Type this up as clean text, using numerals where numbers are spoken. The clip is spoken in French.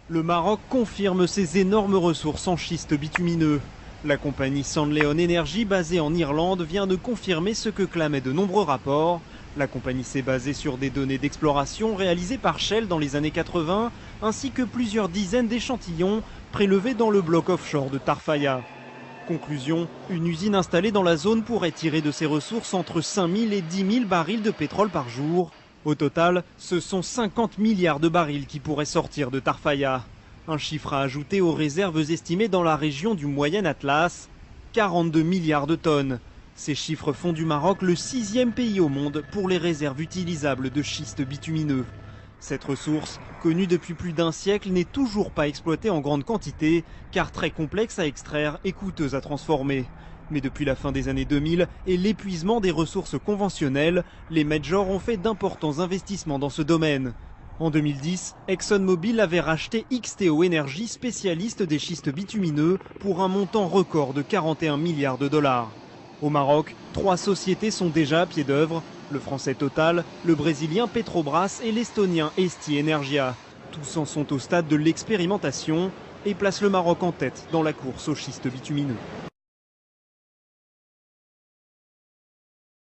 Le Maroc confirme ses énormes ressources en schiste bitumineux. La compagnie Sandleon Energy, basée en Irlande, vient de confirmer ce que clamaient de nombreux rapports. La compagnie s'est basée sur des données d'exploration réalisées par Shell dans les années 80, ainsi que plusieurs dizaines d'échantillons prélevés dans le bloc offshore de Tarfaya. Conclusion, une usine installée dans la zone pourrait tirer de ses ressources entre 5 000 et 10 000 barils de pétrole par jour. Au total, ce sont 50 milliards de barils qui pourraient sortir de Tarfaya. Un chiffre à ajouter aux réserves estimées dans la région du Moyen Atlas, 42 milliards de tonnes. Ces chiffres font du Maroc le 6e pays au monde pour les réserves utilisables de schiste bitumineux. Cette ressource, connue depuis plus d'un siècle, n'est toujours pas exploitée en grande quantité, car très complexe à extraire et coûteuse à transformer. Mais depuis la fin des années 2000 et l'épuisement des ressources conventionnelles, les majors ont fait d'importants investissements dans ce domaine. En 2010, ExxonMobil avait racheté XTO Energy, spécialiste des schistes bitumineux, pour un montant record de 41 milliards de dollars. Au Maroc, 3 sociétés sont déjà à pied d'œuvre, le français Total, le brésilien Petrobras et l'estonien Esti Energia. Tous en sont au stade de l'expérimentation et placent le Maroc en tête dans la course aux schistes bitumineux.